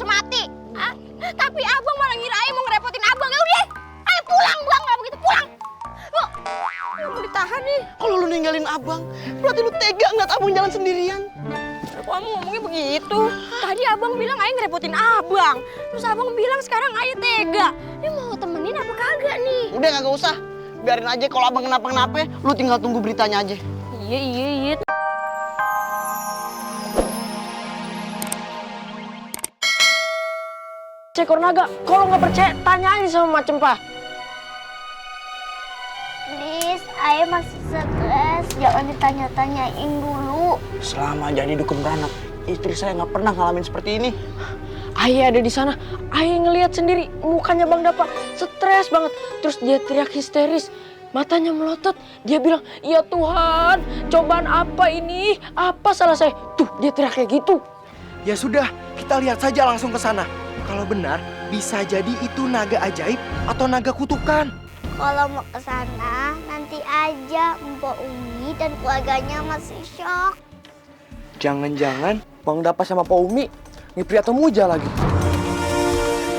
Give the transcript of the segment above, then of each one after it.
semati. Hah? Tapi abang malah ngira ayah mau ngerepotin abang. Ya udah, ayo pulang bang, kalau begitu pulang. Lu ditahan nih. Kalau lu ninggalin abang, berarti lu tega ngeliat abang jalan sendirian. Kamu ngomongnya begitu. Tadi abang bilang ayah ngerepotin abang. Terus abang bilang sekarang ayah tega. Ini mau temenin apa kagak nih? Udah kagak usah. Biarin aja kalau abang kenapa-kenapa, lu tinggal tunggu beritanya aja. Iya. Seekor naga, kalau nggak percaya tanya aja sama Mak Cempah. Please, ayah masih stres. Jangan ditanya-tanyain dulu. Selama jadi dukun beranak, istri saya nggak pernah ngalamin seperti ini. Ayah ada di sana, ayah ngelihat sendiri mukanya Bang Dapa stres banget. Terus dia teriak histeris, matanya melotot. Dia bilang, ya Tuhan, cobaan apa ini? Apa salah saya? Tuh, dia teriak kayak gitu. Ya sudah, kita lihat saja langsung ke sana. Kalau benar, bisa jadi itu naga ajaib atau naga kutukan. Kalau mau ke sana, nanti aja Mbak Umi dan keluarganya masih shock. Jangan-jangan Bang Dapa sama Pak Umi ngipri atau muja lagi.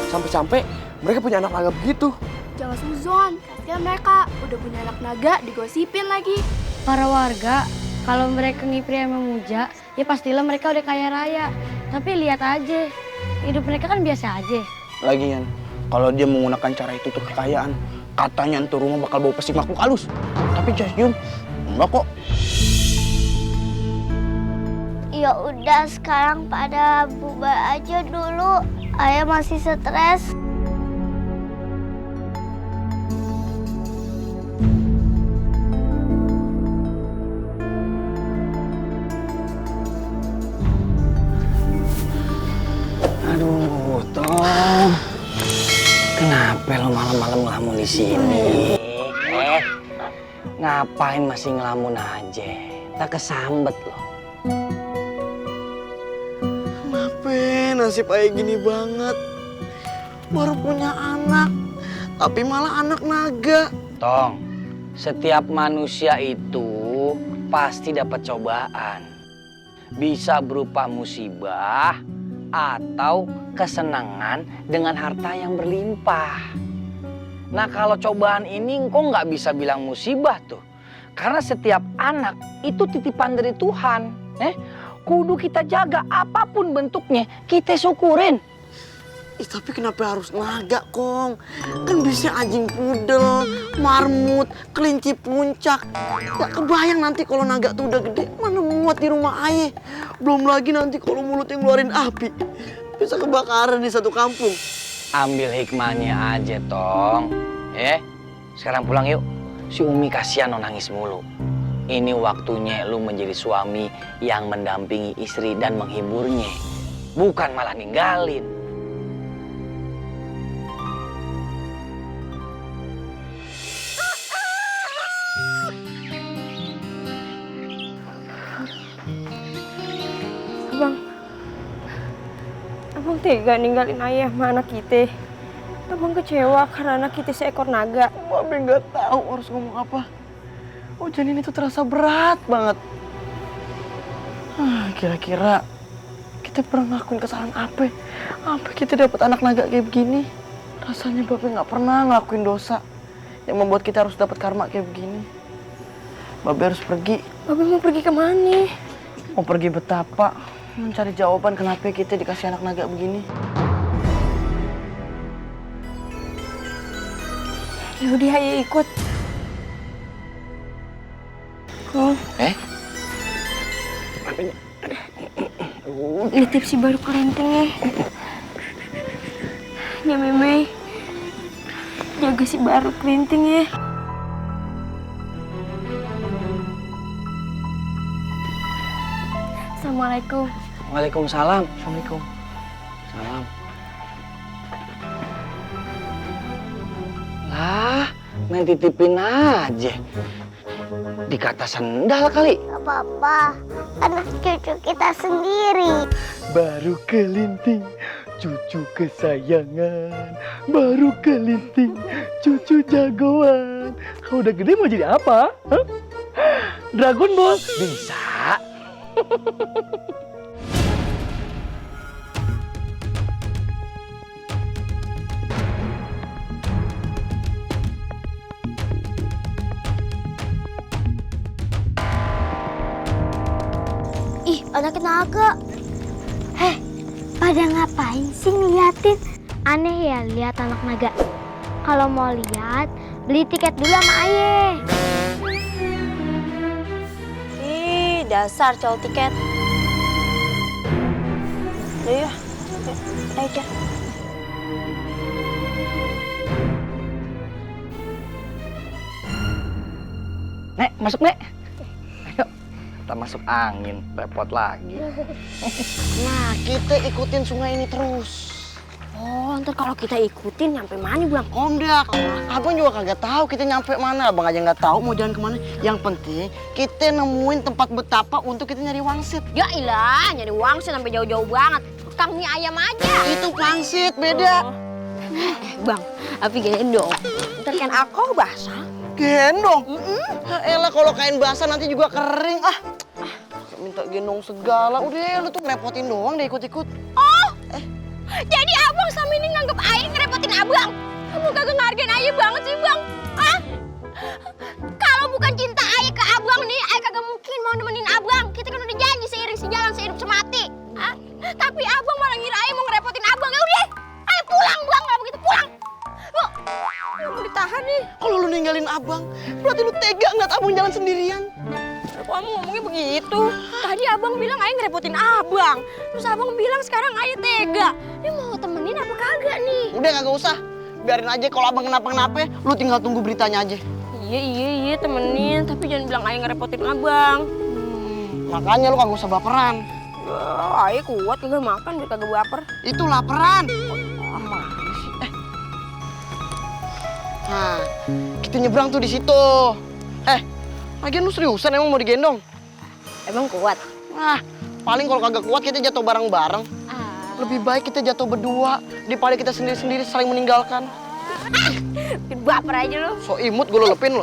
Sampai-sampai mereka punya anak naga begitu. Jangan suzon, kasihan mereka udah punya anak naga digosipin lagi. Para warga, kalau mereka ngipri sama muja, ya pastilah mereka udah kaya raya. Tapi lihat aja, hidup mereka kan biasa aja. Lagian, kalau dia menggunakan cara itu untuk kekayaan, katanya entu rumah bakal bawa pesik makhluk halus. Tapi Jas Jun, enggak kok. Ya udah, sekarang pada bubar aja dulu. Ayah masih stres. Aduh, Tom. Kenapa lo malam-malam ngelamun di sini? Ngapain masih ngelamun aja? Tak kesambet lo. Kenapa nasib ayah gini banget? Baru punya anak, tapi malah anak naga. Tong, setiap manusia itu pasti dapat cobaan. Bisa berupa musibah atau kesenangan dengan harta yang berlimpah. Nah, kalau cobaan ini engkau nggak bisa bilang musibah tuh. Karena setiap anak itu titipan dari Tuhan. Kudu kita jaga apapun bentuknya, kita syukurin. Tapi kenapa harus naga, Kong? Kan bisa anjing pudel, marmut, kelinci puncak. Gak kebayang nanti kalau naga tuh udah gede, mana muat di rumah ayah. Belum lagi nanti kalau mulutnya ngeluarin api, bisa kebakaran di satu kampung. Ambil hikmahnya aja, Tong. Sekarang pulang yuk. Si Umi kasihan lo nangis mulu. Ini waktunya lu menjadi suami yang mendampingi istri dan menghiburnya. Bukan malah ninggalin. Abang tega ninggalin ayah sama anak kita. Abang kecewa karena anak kita seekor naga. Babe nggak tahu harus ngomong apa. Janin itu terasa berat banget. Kira-kira kita pernah ngelakuin kesalahan apa? Apa kita dapat anak naga kayak begini? Rasanya Babe nggak pernah ngelakuin dosa yang membuat kita harus dapat karma kayak begini. Babe harus pergi. Babe mau pergi kemana? Mau pergi betapa, mencari jawaban kenapa kita dikasih anak naga begini. Yaudah, ayo ikut. Kong. Nitip si baru kelentengnya. Ya Meme, jaga si baru kelentengnya. Assalamualaikum. Waalaikumsalam. Assalamualaikum. Salam. Lah, main titipin aja. Dikata sendal kali. Gak apa-apa, anak cucu kita sendiri. Baru kelinting, cucu kesayangan. Baru kelinting, cucu jagoan. Kalau udah gede mau jadi apa? Hah? Dragon Ball? Bisa. anak naga. Heh, pada ngapain sih ngeliatin? Aneh ya lihat anak naga. Kalau mau lihat, beli tiket dulu sama ayah. Ih, dasar cowok tiket. Ayo, ayo. Nek, masuk Nek. Ayo, kita masuk angin, repot lagi. Nah, kita ikutin sungai ini terus. Oh, ntar kalau kita ikutin nyampe mana Bang? Ondak, abang juga kagak tahu kita nyampe mana. Abang aja nggak tahu mau jalan kemana. Yang penting kita nemuin tempat betapa untuk kita nyari wangsit. Ya ilah, nyari wangsit sampai jauh-jauh banget. Kang mie ayam aja. Itu wangsit beda. Bang, tapi gendong. Ntar kan aku basah. Gendong. Elah kalau kain basah nanti juga kering. Minta gendong segala. Udah lu tuh ngerepotin doang deh ikut-ikut. Jadi abang sama ini nganggep Ayah ngerepotin abang. Kamu kagak ngargain Ayah banget sih bang. Kalau bukan cinta Ayah ke abang nih, Ayah kagak mungkin mau nemenin abang. Kita kan udah janji seiring sejalan sehidup semati. Tapi abang malah ngira Ayah mau ngerepotin abang. Ya udah, Ayah pulang bang, kalau begitu pulang. Lu ditahan nih. Kalau lu ninggalin abang, berarti lu tega ngeliat abang jalan sendirian. Kamu ngomongnya begitu. Tadi abang bilang Ayah ngerepotin abang. Terus abang bilang sekarang Ayah tega. Ini mau temenin apa kagak nih? Udah kagak usah. Biarin aja kalau abang kenapa-kenapa, lu tinggal tunggu beritanya aja. Iya temenin. Tapi jangan bilang Ayah ngerepotin abang. Makanya lu kagak usah baperan. Ayah kuat kagak makan biar kagak baper. Itu laparan. Mana sih? Nah, kita nyebrang tuh di situ. Lagian lu seriusan emang mau digendong? Emang kuat? Nah, paling kalau kagak kuat kita jatuh bareng-bareng. Lebih baik kita jatuh berdua daripada kita sendiri-sendiri saling meninggalkan. Bikin baper aja lu. So imut gue lelepin lo.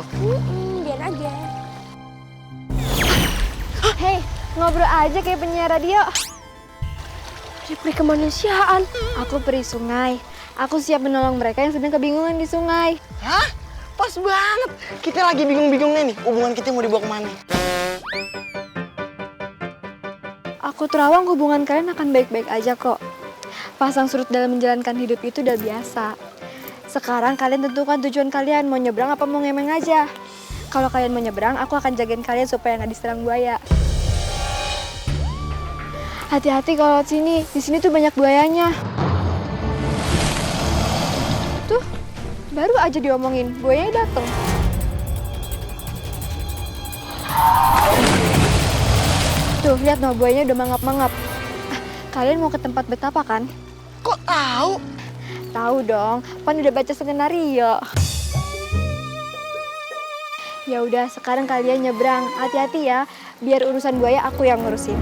Biar aja. Hei, ngobrol aja kayak penyiar radio. Replik kemanusiaan. Aku peri sungai. Aku siap menolong mereka yang sedang kebingungan di sungai. Hah? Pas banget. Kita lagi bingung-bingungnya nih. Hubungan kita mau dibawa kemana? Aku terawang hubungan kalian akan baik-baik aja kok. Pasang surut dalam menjalankan hidup itu udah biasa. Sekarang kalian tentukan tujuan kalian. Mau nyebrang apa mau ngemeng aja. Kalau kalian mau nyebrang, aku akan jagain kalian supaya nggak diserang buaya. Hati-hati kalau sini. Di sini tuh banyak buayanya. Tuh, baru aja diomongin, buayanya dateng. Tuh, lihat no, buayanya udah mangap-mangap. Kalian mau ke tempat betapa kan? Kok tahu? Tahu dong, Pan udah baca skenario. Ya udah, sekarang kalian nyebrang. Hati-hati ya, biar urusan buaya aku yang ngurusin.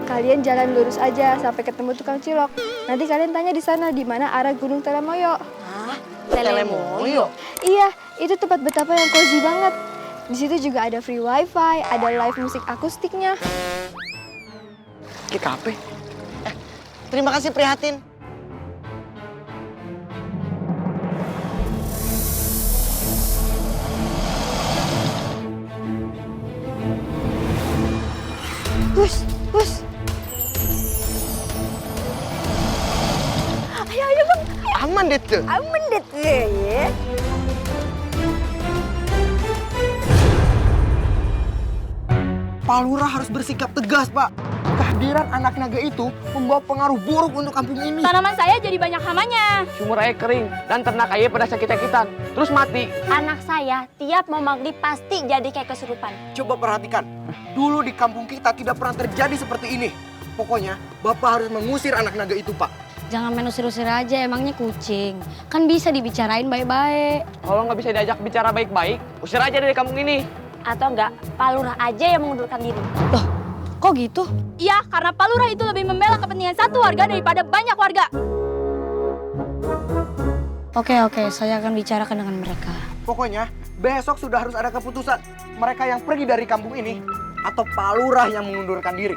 Kalian jalan lurus aja sampai ketemu tukang cilok. Nanti kalian tanya di sana di mana arah Gunung Telemoyo. Hah? Telemoyo? Iya, itu tempat betapa yang cozy banget. Di situ juga ada free wifi, ada live musik akustiknya. KKP. Terima kasih prihatin. Bus. Ayo bang. Aman deh tuh. Aman deh tuh ya. Pak Lurah harus bersikap tegas, Pak. Kehadiran anak naga itu membawa pengaruh buruk untuk kampung ini. Tanaman saya jadi banyak hamanya. Sumur air kering dan ternak ayah pada sakit-sakitan. Terus mati. Anak saya tiap mau maghrib pasti jadi kayak kesurupan. Coba perhatikan, dulu di kampung kita tidak pernah terjadi seperti ini. Pokoknya, Bapak harus mengusir anak naga itu, Pak. Jangan main usir-usir aja, emangnya kucing. Kan bisa dibicarain baik-baik. Kalau nggak bisa diajak bicara baik-baik, usir aja dari kampung ini. Atau enggak, Pak Lurah aja yang mengundurkan diri. Loh, kok gitu? Iya, karena Pak Lurah itu lebih membela kepentingan satu warga daripada banyak warga. Oke, saya akan bicarakan dengan mereka. Pokoknya, besok sudah harus ada keputusan. Mereka yang pergi dari kampung ini, atau Pak Lurah yang mengundurkan diri.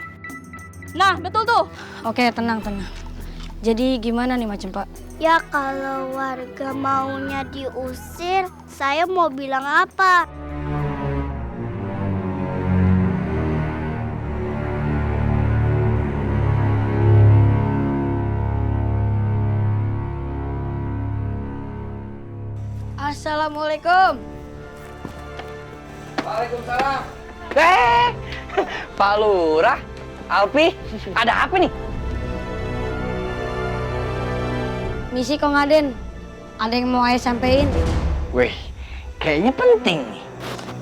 Nah, betul tuh. Oke, tenang. Jadi gimana nih Macem Pak? Ya kalau warga maunya diusir, saya mau bilang apa? Assalamualaikum. Waalaikumsalam. Pak Lurah, Alpi, ada apa nih? Misi Kong Aden. Ada yang mau Ayah sampein? Wih, kayaknya penting nih.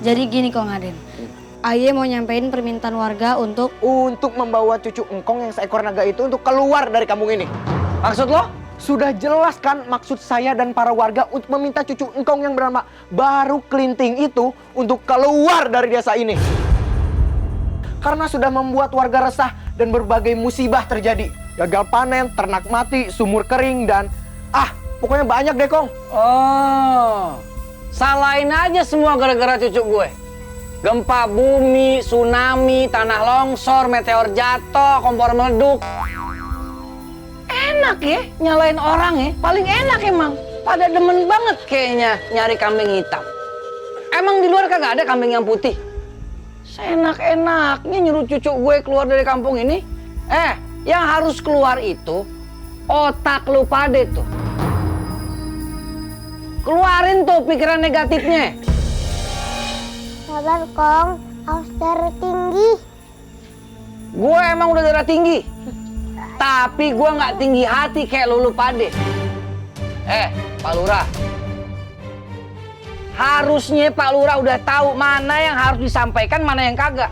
Jadi gini Kong Aden. Ayah mau nyampein permintaan warga untuk Membawa cucu engkong yang seekor naga itu untuk keluar dari kampung ini. Maksud lo? Sudah jelas kan maksud saya dan para warga untuk meminta cucu engkong yang bernama Baru Kelinting itu untuk keluar dari desa ini. Karena sudah membuat warga resah dan berbagai musibah terjadi. Gagal panen, ternak mati, sumur kering, dan pokoknya banyak deh, Kong. Oh, salahin aja semua gara-gara cucu gue. Gempa bumi, tsunami, tanah longsor, meteor jatuh, kompor meleduk. Enak ya nyalain orang ya, paling enak emang. Pada demen banget kayaknya nyari kambing hitam. Emang di luar kagak ada kambing yang putih? Seenak-enaknya nyuruh cucu gue keluar dari kampung ini. Yang harus keluar itu otak lu pade tuh. Keluarin tuh pikiran negatifnya. Sabar Kong, harus darah tinggi. Gue emang udah darah tinggi. Tapi gue nggak tinggi hati kayak lu pade. Pak Lurah. Harusnya Pak Lurah udah tahu mana yang harus disampaikan, mana yang kagak.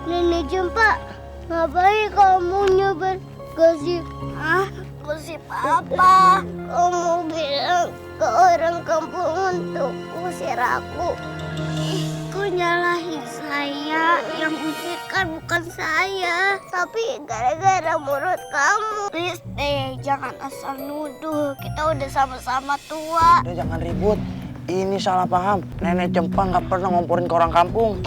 Nenek Cempa, ngapain kamu nyebar gosip? Gosip apa? Kamu bilang ke orang kampung untuk usir aku. Kok nyalahin saya? Yang usir kan bukan saya, tapi gara-gara mulut kamu. Please deh, jangan asal nuduh. Kita udah sama-sama tua. Udah jangan ribut. Ini salah paham. Nenek Cempa nggak pernah ngomporin ke orang kampung.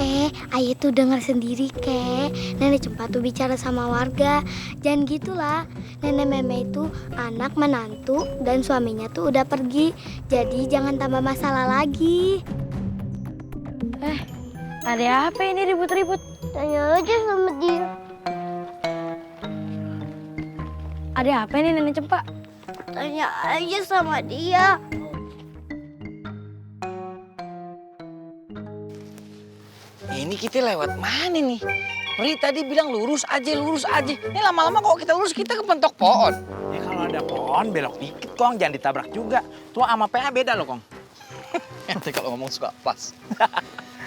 Ayah tuh dengar sendiri, Kek. Nenek Cempa tuh bicara sama warga. Jangan gitulah. Nenek Meme itu anak menantu dan suaminya tuh udah pergi. Jadi jangan tambah masalah lagi. ada apa ini ribut-ribut? Tanya aja sama dia. Ada apa ini Nenek Cempa? Tanya aja sama dia. Ini kita lewat mana nih? Pri tadi bilang lurus aja, lurus aja. Ini lama-lama kalau kita lurus kita kepentok pohon. Ya kalau ada pohon belok dikit Kong, jangan ditabrak juga. Tua sama PA beda loh Kong. Nanti kalau ngomong suka pas.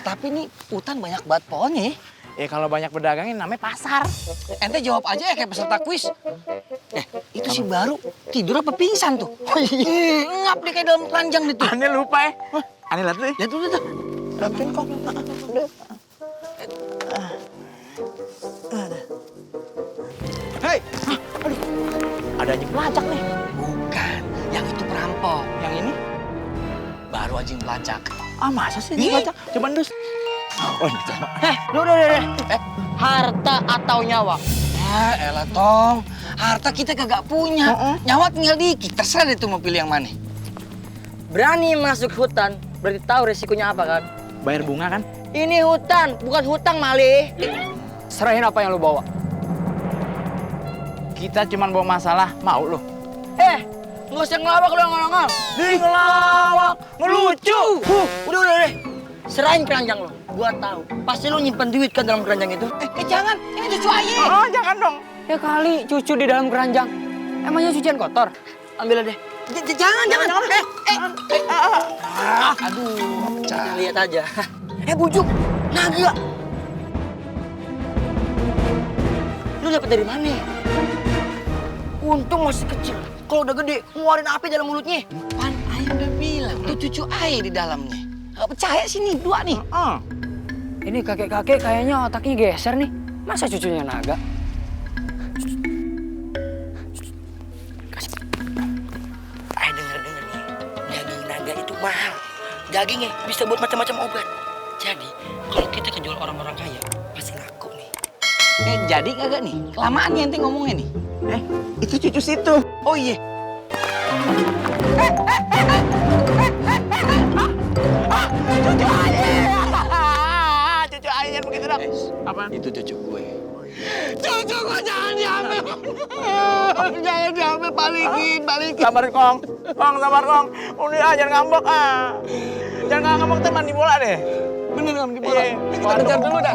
Tapi nih hutan banyak banget pohonnya. Kalau banyak pedagangnya namanya pasar. Ente jawab aja ya kayak peserta kuis. Itu si Baru tidur apa pingsan tuh? Ngap dia kayak dalam keranjang gitu. Aneh lupa ya. Aneh lihat tuh. Lihat tuh. Liatin Kong. Udah. Hei, aduh, ada anjing pelacak nih. Bukan, yang itu perampok. Yang ini? Baru anjing pelacak. Masa sih ini pelacak? Coba dus. Oh, ini coba. Udah. Harta atau nyawa? Elah Tong, harta kita kagak punya. Nyawa tinggal dikit, terserah deh tuh mau pilih yang mana. Berani masuk hutan, berarti tahu resikonya apa kan? Bayar bunga kan? Ini hutan, bukan hutang malih. Serahin apa yang lu bawa. Kita cuma bawa masalah, mau lo. Nggak usah ngelawak lu ngomong. Ngelawak, ngelucu. Udah deh. Serahin keranjang lo. Gua tahu. Pasti lu nyimpen duit kan dalam keranjang itu. Jangan, ini cucu ayah. Oh, jangan dong. Ya kali cucu di dalam keranjang. Emangnya cucian kotor? Ambil deh. Jangan. Aduh, lihat aja. Bujuk, naga. Lu dapat dari mana? Untung masih kecil. Kalau udah gede, ngeluarin api dalam mulutnya. Pan, ayah udah bilang, tuh cucu ayah di dalamnya. Gak percaya sini, dua nih. Ini kakek-kakek kayaknya otaknya geser nih. Masa cucunya naga? Denger nih, daging naga itu mahal. Dagingnya bisa buat macam-macam obat. Jadi, kalau kita kejual orang-orang kaya, pasti laku nih. Jadi kagak nih? Kelamaan nih ente ngomongnya nih. Itu cucu situ. Oh iya. Cucu ayah. Cucu ayah begitu dong. Apa? Itu cucu gue. Cucu gue jangan diambil. Jangan diambil, balikin. Sabar Kong. Sabar Kong. Udah jangan ngambek Jangan ngambek teman di bola deh. Bener kan di bola? Kita kejar dulu dah.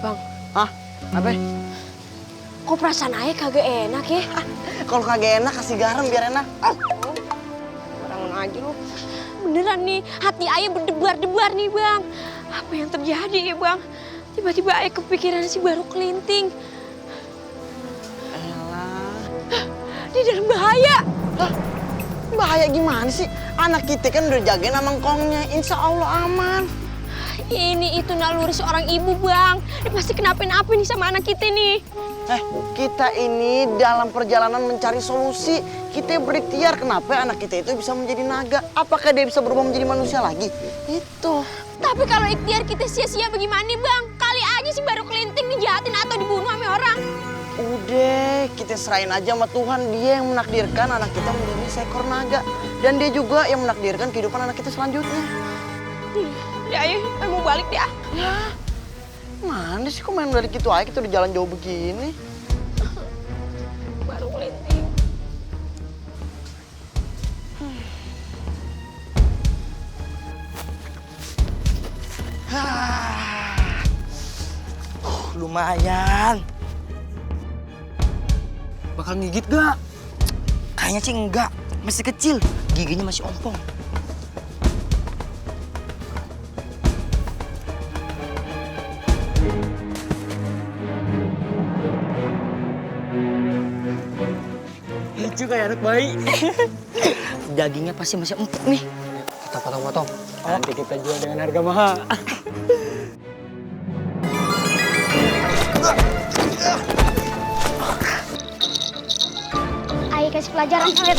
Bang, Hah? Apa? kok perasaan ayah kagak enak ya? Kalau kagak enak kasih garam biar enak. Orang aja lu. Beneran nih, hati ayah berdebar-debar nih bang. Apa yang terjadi ya bang? Tiba-tiba ayah kepikiran si Baru Kelinting. Elah. Dia dalam bahaya. Hah? Bahaya gimana sih? Anak kita kan udah jagain sama ngkongnya. Insya Allah aman. Ini itu naluri seorang ibu bang. Dia pasti kenapa-napa nih sama anak kita nih. Kita ini dalam perjalanan mencari solusi. Kita berikhtiar kenapa anak kita itu bisa menjadi naga. Apakah dia bisa berubah menjadi manusia lagi? Itu. Tapi kalau ikhtiar kita sia-sia bagaimana bang? Kali aja si Baru Kelinting dijahatin atau dibunuh sama orang. Udah, kita serahin aja sama Tuhan. Dia yang menakdirkan anak kita menjadi seekor naga. Dan dia juga yang menakdirkan kehidupan anak kita selanjutnya. Ya ayah, mau balik dia. Mana sih kok main dari gitu aja, kita udah jalan jauh begini. Baru Kelinting. Lumayan. Bakal ngigit gak? Kayaknya sih enggak. Masih kecil. Giginya masih ompong. Lucu kayak anak bayi. Dagingnya pasti masih empuk nih. Kita potong-potong. Nanti kita jual dengan harga mahal. Ayah kasih pelajaran kalian.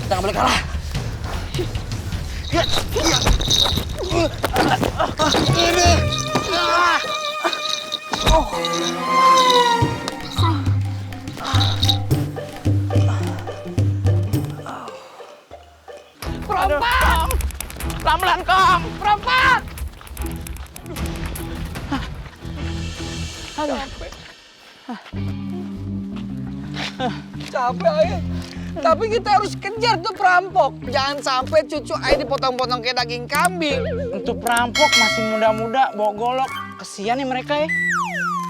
Kita nggak boleh kalah. Perompak! Pelan-pelan Kong. Perompak! Capek aja. Tapi kita harus kejar tuh perampok. Jangan sampai cucu Ayah dipotong-potong kayak daging kambing. Untuk perampok masih muda-muda, bawa golok. Kesian nih mereka ya.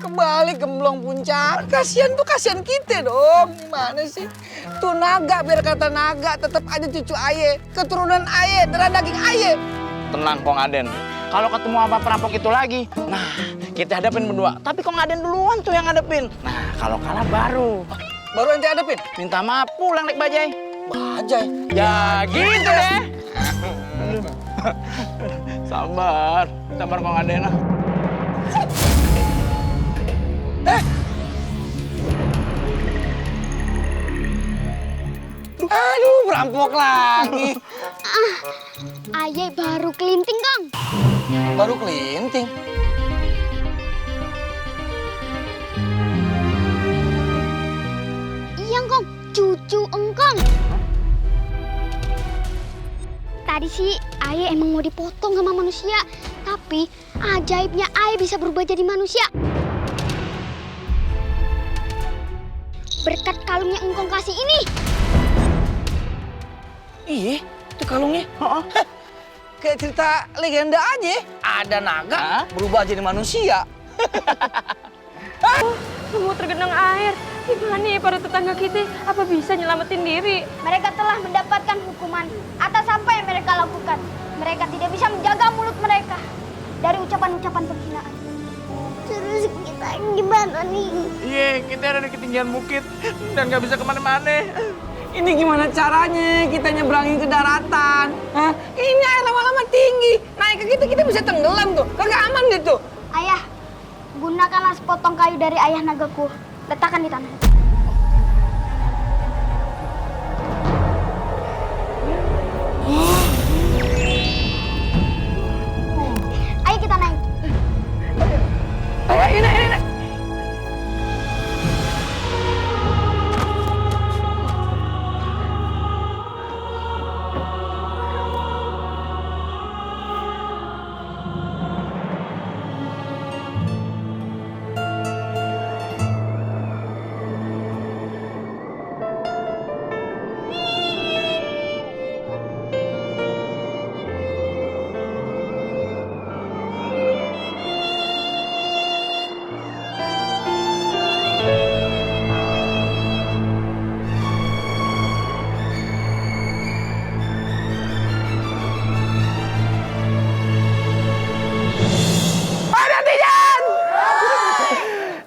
Kembali gemblong puncak. Kasihan tuh kasihan kita dong. Gimana sih? Tuh naga, biar kata naga, tetap aja cucu Ayah. Keturunan Ayah, darah daging Ayah. Tenang Kong Aden. Kalau ketemu sama perampok itu lagi, nah kita hadapin berdua. Tapi Kong Aden duluan tuh yang hadapin. Nah kalau kalah baru. Baru ente hadapin? Minta maaf pulang naik bajai. Bajai. Ya gitu deh. Sabar Kong Aden. Aduh, perampok lagi. Ayah Baru Kelinting, Kang. Baru Kelinting. Iya, Kang. Cucu engkong. Tadi sih Ayah emang mau dipotong sama manusia. Tapi ajaibnya Ayah bisa berubah jadi manusia. Berkat kalung yang engkong kasih ini. Iya, itu kalungnya. Kayak cerita legenda aja. Ada naga berubah jadi manusia. Semua tergenang air. Gimana ya para tetangga kita? Apa bisa nyelamatin diri? Mereka telah mendapatkan hukuman atas apa yang mereka lakukan. Mereka tidak bisa menjaga mulut mereka dari ucapan-ucapan penghinaan. Terus kita gimana nih? Iya, kita ada di ketinggian bukit dan nggak bisa kemana-mana. Ini gimana caranya kita nyebrangin ke daratan? Hah? Ini air lama-lama tinggi. Naik ke kita bisa tenggelam tuh. Kagak aman gitu. Ayah, gunakanlah sepotong kayu dari ayah nagaku. Letakkan di tanah. Ayo kita naik. Ayo, ini.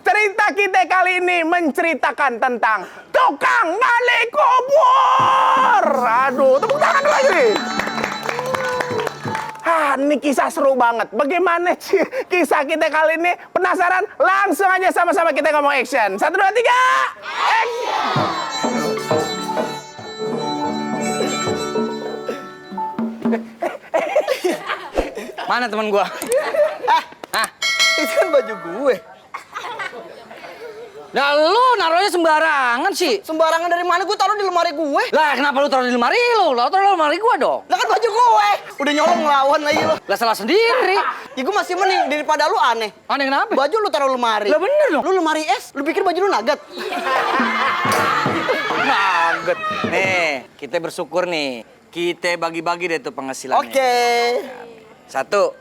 Cerita kita kali ini menceritakan tentang tukang gali kubur. Aduh, tepuk tangan lagi. Ini kisah seru banget. Bagaimana sih kisah kita kali ini? Penasaran? Langsung aja sama-sama kita ngomong action. 1, 2, 3. Action. Mana teman gua? Itu kan baju gue. Nah, lu naruhnya sembarangan sih. Sembarangan dari mana? Gue taruh di lemari gue. Lah, kenapa lu taruh di lemari lu? Lu taruh di lemari gua dong. Lah kan baju gue. Udah nyolong ngelawan lagi lo. Lah, salah sendiri. Ya gue masih mending daripada lu aneh. Aneh kenapa? Baju lu taruh lemari. Lah bener dong. Lu lemari es, lu pikir baju lu nugget? Nugget. Nih, kita bersyukur nih. Kita bagi-bagi deh tuh penghasilannya. Oke. Satu.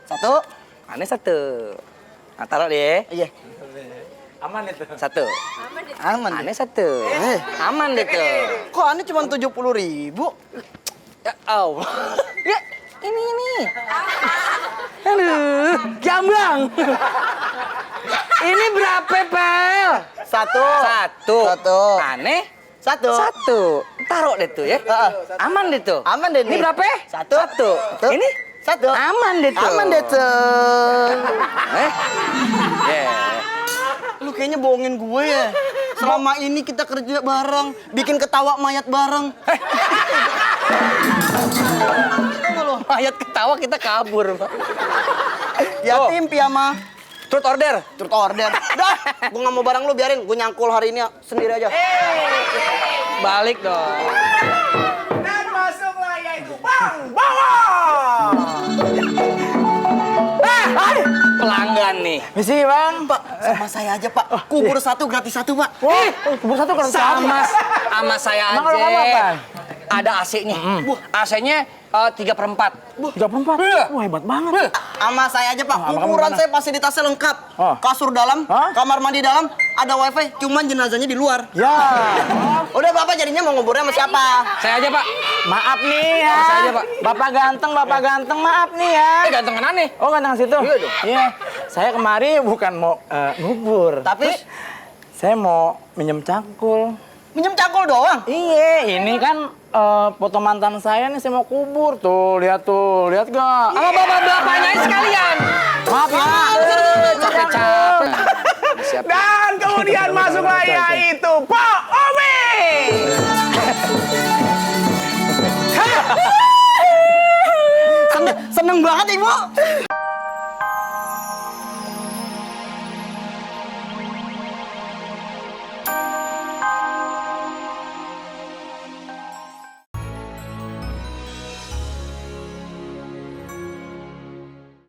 Aneh 1. Nah, taruh deh. Iya. Aman itu. 1. Aman. Aneh 1. Aman deh tuh. Kok aneh cuma 70.000? Ya Allah. Ya, ini. Aduh, jambang. Ini berapa, Pel? 1. Aneh 1. 1. Taruh deh tuh ya. Aman deh tuh. Aman deh Ini nih. berapa? 1. Ini 1. aman deh tuh. Aman deh tuh. Yeah. Lu kayaknya bohongin gue ya. Selama ini kita kerja bareng, bikin ketawa mayat bareng. Mayat ketawa kita kabur. Yatim piyama. Truth order. Truth order. Udah, gue nggak mau barang lu, biarin. Gue nyangkul hari ini sendiri aja. Balik dong. Dan masuklah yaitu Bang Bawa. Pelanggan nih. Misi bang, Pak. Sama saya aja Pak. Kubur 1 gratis 1 Pak. Kubur 1 kan Sama saya Emang kalau kamu aja. apa? Ada AC-nya. AC-nya 3/4. 3/4. Iya. Wah, hebat banget. Sama saya aja Pak. Sama kamu Kuburan gimana? saya fasilitasnya lengkap. Oh. Kasur dalam, Hah? kamar mandi dalam, ada wifi, cuman jenazahnya di luar. Ya. Udah Bapak jadinya mau nguburnya sama siapa? Saya aja, Pak. Maaf nih ya. Saya aja, Pak. Bapak ganteng, maaf nih ya. Ganteng kan aneh. Oh, ganteng situ? Iya dong. Iya. Saya kemari bukan mau ngubur. Tapi Saya mau minjem cangkul. minjem cangkul doang. Iya, ini kan foto mantan saya nih, saya mau kubur. Tuh, lihat gak? Sama bapak-bapaknya sekalian. Maaf ya. Capek-capek. Dan kemudian masuklah yaitu Pak Omi. Seneng banget Ibu.